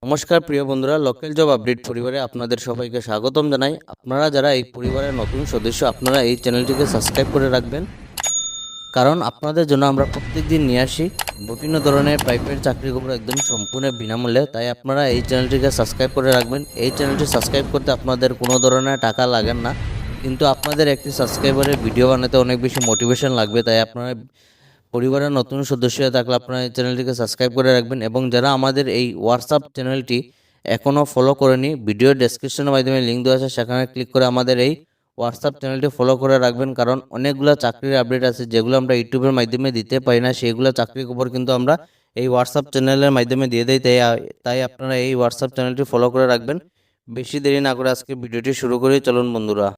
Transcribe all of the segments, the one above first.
নমস্কার প্রিয় বন্ধুরা, লোকাল জব আপডেট পরিবারে আপনাদের সবাইকে স্বাগতম জানাই। আপনারা যারা এই পরিবারের নতুন সদস্য, আপনারা এই চ্যানেলটিকে সাবস্ক্রাইব করে রাখবেন, কারণ আপনাদের জন্য আমরা প্রত্যেকদিন নিয়ে আসি বিভিন্ন ধরনের প্রাইভেট চাকরির খবর একদম সম্পূর্ণ বিনামূল্যে। তাই আপনারা এই চ্যানেলটিকে সাবস্ক্রাইব করে রাখবেন। এই চ্যানেলটি সাবস্ক্রাইব করতে আপনাদের কোনো ধরনের টাকা লাগে না, কিন্তু আপনাদের একটি সাবস্ক্রাইবারের ভিডিও বানাতে অনেক বেশি মোটিভেশন লাগবে। তাই আপনারা পরিবারের নতুন সদস্য হয়ে থাকলে আপনারা এই চ্যানেলটিকে সাবস্ক্রাইব করে রাখবেন, এবং যারা আমাদের এই হোয়াটসঅ্যাপ চ্যানেলটি এখনও ফলো করেনি, ভিডিও ডেসক্রিপশনের মাধ্যমে লিঙ্ক দেওয়া আছে, সেখানে ক্লিক করে আমাদের এই হোয়াটসঅ্যাপ চ্যানেলটি ফলো করে রাখবেন। কারণ অনেকগুলো চাকরির আপডেট আছে যেগুলো আমরা ইউটিউবের মাধ্যমে দিতে পারি না, সেইগুলো চাকরির খবর কিন্তু আমরা এই হোয়াটসঅ্যাপ চ্যানেলের মাধ্যমে দিয়ে দিই। তাই আপনারা এই হোয়াটসঅ্যাপ চ্যানেলটি ফলো করে রাখবেন। বেশি দেরি না করে আজকে ভিডিওটি শুরু করি, চলুন বন্ধুরা।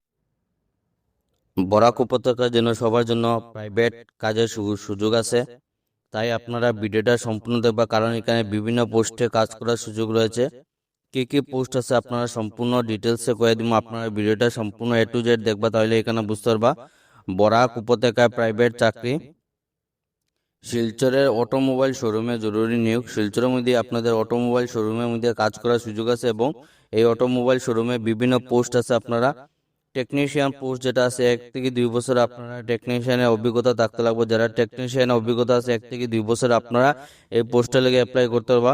বরাক উপত্যকার জন্য সবার জন্য প্রাইভেট কাজের সুযোগ আছে, তাই আপনারা ভিডিওটা সম্পূর্ণ দেখবা, কারণ এখানে বিভিন্ন পোস্টে কাজ করার সুযোগ রয়েছে। কি কি পোস্ট আছে আপনারা সম্পূর্ণ ডিটেলসে কয়ে দিব। আপনারা ভিডিওটা সম্পূর্ণ A to Z দেখবা, তাহলে এখানে বুঝতে পারবা। বরাক উপত্যকায় প্রাইভেট চাকরি। শিলচরের অটোমোবাইল শোরুমে জরুরি নিয়োগ। শিলচরের মধ্যে আপনাদের অটোমোবাইল শোরুমের মধ্যে কাজ করার সুযোগ আছে, এবং এই অটোমোবাইল শোরুমে বিভিন্ন পোস্ট আছে। আপনারা টেকনিশিয়ান পোস্ট যেটা আছে 1 থেকে 2 বছর আপনারা টেকনিশিয়ানের অভিজ্ঞতা থাকতে লাগবে। যারা টেকনিশিয়ানের অভিজ্ঞতা আছে 1 থেকে 2 বছর, আপনারা এই পোস্টে লেগে অ্যাপ্লাই করতে পারবা।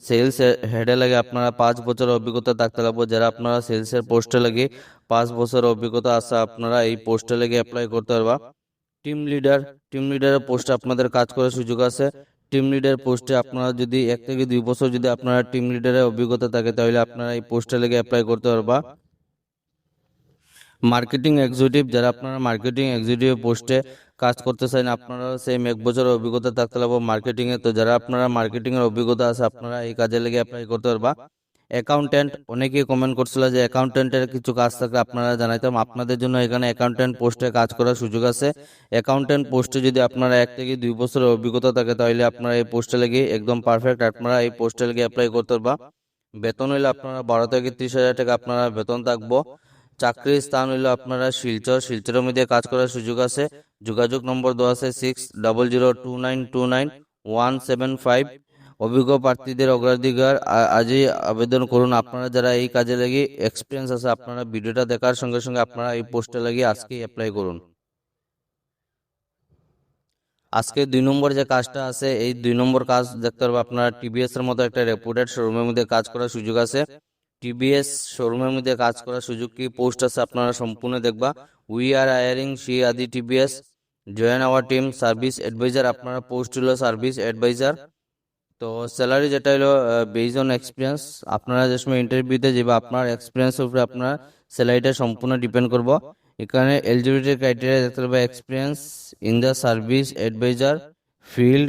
সেলস হেডে লাগে আপনারা 5 বছরের অভিজ্ঞতা থাকতে লাগবে। যারা আপনারা সেলসের পোস্টে লাগে 5 বছরের অভিজ্ঞতা আছে, আপনারা এই পোস্টে লেগে অ্যাপ্লাই করতে পারবা। টিম লিডারের পোস্টে আপনাদের কাজ করার সুযোগ আছে। টিম লিডার পোস্টে আপনারা যদি 1 থেকে 2 বছর যদি আপনারা টিম লিডারের অভিজ্ঞতা থাকে, তাহলে আপনারা এই পোস্টে লেগে অ্যাপ্লাই করতে পারবা। মার্কেটিং এক্সিকিউটিভ, যারা আপনারা মার্কেটিং এক্সিকিউটিভ পোস্টে কাজ করতে চান, আপনারা সেম 1 বছরের অভিজ্ঞতা থাকতে লাগবে মার্কেটিং এ। তো যারা আপনারা মার্কেটিং এর অভিজ্ঞতা আছে, আপনারা এই কাজে লেগে অ্যাপ্লাই করতে পারবা। অ্যাকাউন্টেন্ট, অনেকেই কমেন্ট করছিল যে অ্যাকাউন্টেন্টের কিছু কাজ থাকলে আপনারা জানাইতাম। আপনাদের জন্য এখানে অ্যাকাউন্টেন্ট পোস্টে কাজ করার সুযোগ আছে। অ্যাকাউন্টেন্ট পোস্টে যদি আপনারা 1 থেকে 2 বছরের অভিজ্ঞতা থাকে, তাহলে আপনারা এই পোস্টে লেগে একদম পারফেক্ট, আপনারা এই পোস্টে লেগে অ্যাপ্লাই করতে পারবা। বেতন হইলে আপনারা 12 থেকে 30,000 টাকা আপনারা বেতন থাকবো। চাকরির স্থান হইলো আপনারা শিলচরের মধ্যে কাজ করার সুযোগ আছে। যোগাযোগ নম্বর দেওয়া আছে 60002929 175। অভিজ্ঞ প্রার্থীদের অগ্রাধিকার, আজই আবেদন করুন। আপনারা যারা এই কাজে লাগি এক্সপিরিয়েন্স আছে, আপনারা ভিডিওটা দেখার সঙ্গে সঙ্গে আপনারা এই পোস্টে লাগিয়ে আজকেই অ্যাপ্লাই করুন। আজকে 2 নম্বর যে কাজটা আছে, এই 2 নম্বর কাজ দেখতে পারবো আপনারা টিভিএস এর মতো একটা রেপুটেড শোরুমের মধ্যে কাজ করার সুযোগ আছে। টিভিএস শোরুমের মধ্যে কাজ করার সুযোগ কি পোস্ট আছে আপনারা সম্পূর্ণ দেখবা। We are hiring Shri Adi TVS, join our team, service advisor. আপনারা পোস্ট হলো সার্ভিস অ্যাডভাইজার। তো স্যালারি যেটা হলো বেসড অন এক্সপিরিয়েন্স, আপনারা যে সময় ইন্টারভিউতে যাবে আপনার এক্সপিরিয়েন্সের উপরে আপনার স্যালারিটা সম্পূর্ণ ডিপেন্ড করব। এখানে এলিজিবিলিটি ক্রাইটেরিয়া দেখতে পাবে experience in the service advisor field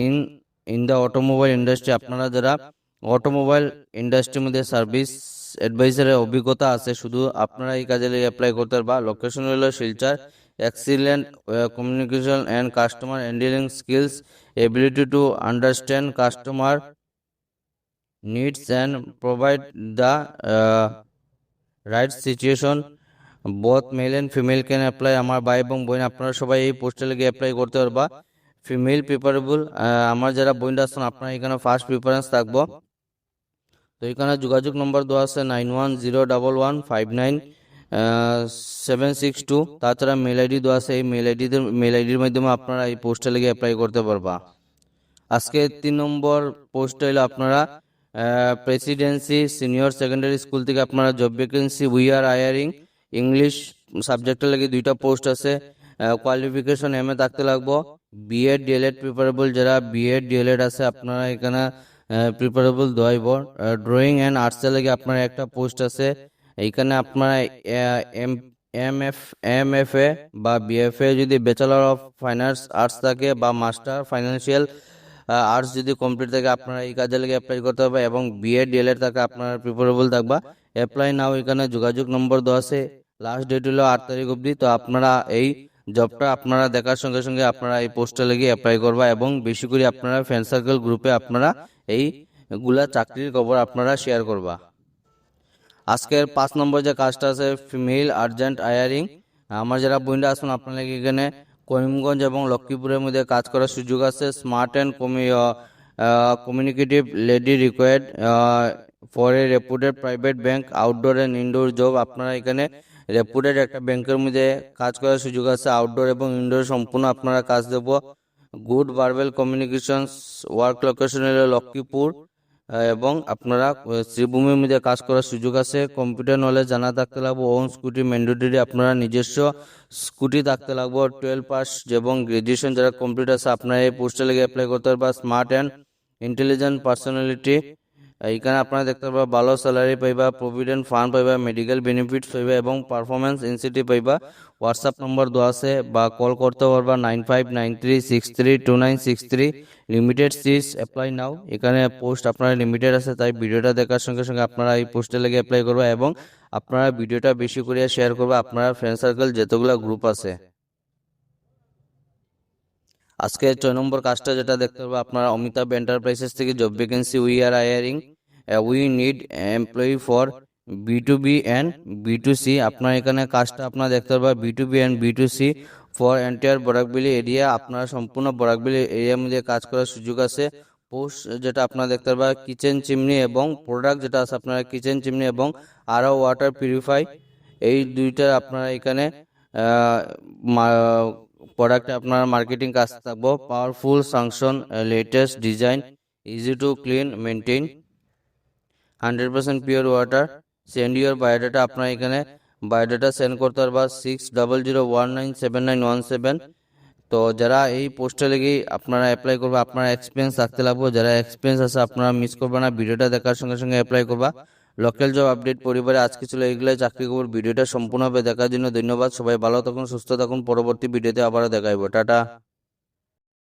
in in the automobile industry. আপনারা যারা অটোমোবাইল ইন্ডাস্ট্রির মধ্যে সার্ভিস অ্যাডভাইজারের অভিজ্ঞতা আছে, শুধু আপনারা এই কাজে অ্যাপ্লাই করতে পারবা। লোকেশন হলো Silchar. Excellent communication and customer handling skills, ability to understand customer needs and provide the right situation. both male and female can apply. আমার ভাই এবং বোন আপনারা সবাই এই পোস্টে লেগে অ্যাপ্লাই করতে পারবা। ফিমেল প্রিফারেবল, আমার যারা বোনরা আছেন আপনারা এখানে ফার্স্ট প্রিফারেন্স থাকবো। তো এখানে যোগাযোগ নম্বর দেওয়া আছে 910159 762। তাছাড়া মেল আইডি দেওয়া আছে, এই মেল আইডির মাধ্যমে আপনারা এই পোস্টে লেগে অ্যাপ্লাই করতে পারবা। আজকে 3 নম্বর পোস্ট হইলো আপনারা প্রেসিডেন্সি সিনিয়র সেকেন্ডারি স্কুল থেকে আপনারা job vacancy. We are hiring English সাবজেক্টের লাগে 2টা পোস্ট আছে। কোয়ালিফিকেশন এমএ থাকতে লাগবো। বিএড ডিএলএড প্রিপারেবল, যারা বিএড ডিএলএড আছে আপনারা এখানে প্রিপারেবল দোয়াইব। ড্রয়িং অ্যান্ড আর্টসের লাগে আপনার একটা পোস্ট আছে। এইখানে আপনারা এমএফএ বা বিএফএ যদি ব্যাচেলর অফ ফাইনান্স আর্টস থাকে, বা মাস্টার ফাইন্যান্সিয়াল আর্টস যদি কমপ্লিট থাকে, আপনারা এই কাজে লেগে অ্যাপ্লাই করতে হবে। এবং বিএড ডিএলএড থাকে আপনারা প্রিপারেবল থাকবা। অ্যাপ্লাই নাও, এখানে যোগাযোগ নম্বর দেওয়া আছে। লাস্ট ডেট হলো 8 তারিখ অবধি। তো আপনারা এই জবটা আপনারা দেখার সঙ্গে সঙ্গে আপনারা এই পোস্টে লেগে অ্যাপ্লাই করবা, এবং বেশি করে আপনারা ফ্রেন্ড সার্কেল গ্রুপে আপনারা এইগুলা চাকরির খবর আপনারা শেয়ার করবা। আজকের 5 নম্বর যে কাজটা আছে ফিমেল আর্জেন্ট হায়ারিং। আমার যারা বোনরা আছেন আপনারা এখানে করিমগঞ্জ এবং লক্ষ্মীপুরের মধ্যে কাজ করার সুযোগ আছে। Smart and communicative lady required for a রেপুটেড private bank outdoor and indoor job. আপনারা এখানে রেপুটেড একটা ব্যাংকের মধ্যে কাজ করার সুযোগ আছে, আউটডোর এবং ইনডোর সম্পূর্ণ আপনারা কাজ দেব। Good verbal communications, work location হলো লক্ষ্মীপুর, এবং আপনারা শ্রীভূমির মধ্যে কাজ করার সুযোগ আছে। কম্পিউটার নলেজ জানা থাকতে লাগবে, ওন স্কুটি ম্যান্ডেটরি, আপনারা নিজস্ব স্কুটি থাকতে লাগবে, 12 পাস এবং গ্রাজুয়েশন যারা কমপ্লিট আছে আপনারা এই পোস্টে লেগে অ্যাপ্লাই করতে পারবা। স্মার্ট অ্যান্ড ইন্টেলিজেন্ট পার্সোনালিটি, এখানে আপনারা দেখতে পারবা ভালো স্যালারি পাইবা, প্রভিডেন্ট ফান্ড পাইবা, মেডিকেল বেনিফিটস পাইবা এবং পারফরমেন্স ইনসেন্টিভ পাইবা। হোয়াটসঅ্যাপ নম্বর দেওয়া আছে বা কল করতে পারবা 9593632963। Limited seats, apply now. এখানে পোস্ট আপনারা লিমিটেড আছে, তাই ভিডিওটা দেখার সঙ্গে সঙ্গে আপনারা এই পোস্টে লেগে অ্যাপ্লাই করবা এবং আপনারা ভিডিওটা বেশি করে শেয়ার করবা আপনার ফ্রেন্ড সার্কেল যতগুলো গ্রুপ আছে। আজকে 6 নম্বর কাজটা যেটা দেখতে পারবো আপনারা অমিতাভ এন্টারপ্রাইজেস থেকে job vacancy, we are hiring, we need employee for B2B and B2C। আপনারা এখানে কাজটা আপনারা দেখতে পারবেন B2B and B2C for entire Barak Valley area. আপনারা সম্পূর্ণ বরাকবিলি এরিয়ার মধ্যে কাজ করার সুযোগ আছে। পোস্ট যেটা আপনারা দেখতে পারবেন কিচেন চিমনি এবং প্রোডাক্ট যেটা আছে আপনারা কিচেন চিমনি এবং আরও ওয়াটার পিউরিফাই, এই দুইটা আপনারা এখানে প্রোডাক্ট আপনার মার্কেটিং কাজ থাকবো। Powerful সাংশন, latest design, easy to clean maintain, 100% pure water. Send your biodata, আপনার এখানে বায়োডাটা সেন্ড করতে পারবা 6001979117। তো যারা এই পোস্টে লেগে আপনারা অ্যাপ্লাই করবে আপনারা এক্সপিরিয়েন্স থাকতে লাগবে, যারা এক্সপিরিয়েন্স আছে আপনারা মিস করবে না, ভিডিওটা দেখার সঙ্গে সঙ্গে অ্যাপ্লাই করবা। লোকাল জব আপডেট পরিবারে আজকে ছিল এগুলাই চাকরি খবর। ভিডিওটা সম্পূর্ণভাবে দেখার জন্য ধন্যবাদ। সবাই ভালো থাকুন, সুস্থ থাকুন, পরবর্তী ভিডিওতে আবারও দেখাইব। টাটা।